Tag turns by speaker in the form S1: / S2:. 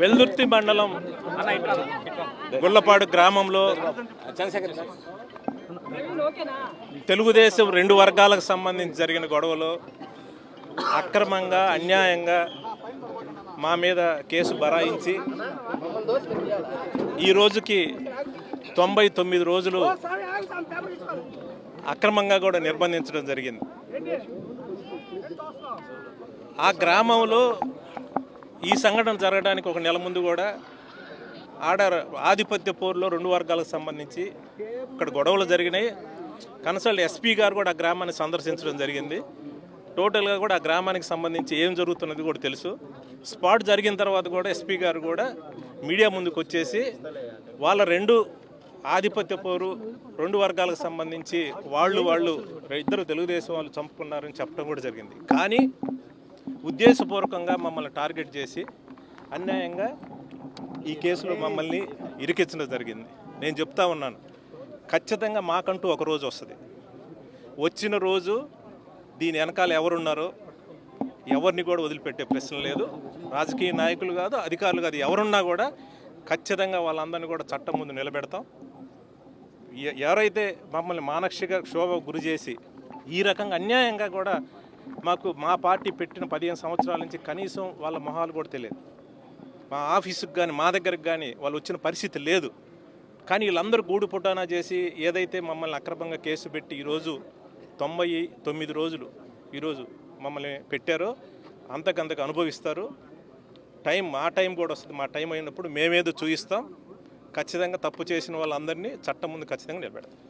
S1: వెల్దుర్తి మండలం గుళ్ళపాడు గ్రామంలో తెలుగుదేశం రెండు వర్గాలకు సంబంధించి జరిగిన గొడవలో అక్రమంగా అన్యాయంగా మా మీద కేసు బరాయించి ఈ రోజుకి 99 రోజులు అక్రమంగా కూడా నిర్బంధించడం జరిగింది. ఆ గ్రామంలో ఈ సంఘటన జరగడానికి ఒక నెల ముందు కూడా ఆధిపత్య పోరులో రెండు వర్గాలకు సంబంధించి ఇక్కడ గొడవలు జరిగినాయి. కన్సల్ట్ ఎస్పీ గారు కూడా ఆ గ్రామాన్ని సందర్శించడం జరిగింది. టోటల్గా కూడా ఆ గ్రామానికి సంబంధించి ఏం జరుగుతున్నది కూడా తెలుసు. స్పాట్ జరిగిన తర్వాత కూడా ఎస్పీ గారు కూడా మీడియా ముందుకు వచ్చేసి వాళ్ళ రెండు ఆధిపత్య పోరు రెండు వర్గాలకు సంబంధించి వాళ్ళు ఇద్దరు తెలుగుదేశం వాళ్ళు చంపుకున్నారని చెప్పడం కూడా జరిగింది. కానీ ఉద్దేశపూర్వకంగా మమ్మల్ని టార్గెట్ చేసి అన్యాయంగా ఈ కేసులో మమ్మల్ని ఇరికించడం జరిగింది. నేను చెప్తా ఉన్నాను, ఖచ్చితంగా మాకంటూ ఒక రోజు వస్తుంది. వచ్చిన రోజు దీని వెనకాల ఎవరున్నారో ఎవరిని కూడా వదిలిపెట్టే ప్రశ్న లేదు. రాజకీయ నాయకులు కాదు, అధికారులు కాదు, ఎవరున్నా కూడా ఖచ్చితంగా వాళ్ళందరినీ కూడా చట్టం ముందు నిలబెడతాం. ఎవరైతే మమ్మల్ని మానసిక క్షోభ గురి చేసి ఈ రకంగా అన్యాయంగా కూడా మా పార్టీ పెట్టిన 15 సంవత్సరాల నుంచి కనీసం వాళ్ళ మొహాలు కూడా తెలియదు. మా ఆఫీసుకు కానీ మా దగ్గరకు కానీ వాళ్ళు వచ్చిన పరిస్థితి లేదు. కానీ వీళ్ళందరూ గూడు పుటానా చేసి ఏదైతే మమ్మల్ని అక్రమంగా కేసు పెట్టి ఈరోజు 99 రోజులు ఈరోజు మమ్మల్ని పెట్టారో అంతకంతకు అనుభవిస్తారు. మా టైం కూడా వస్తుంది. మా టైం అయినప్పుడు మేమేదో చూపిస్తాం. ఖచ్చితంగా తప్పు చేసిన వాళ్ళందరినీ చట్టం ముందు ఖచ్చితంగా నిలబెడతాం.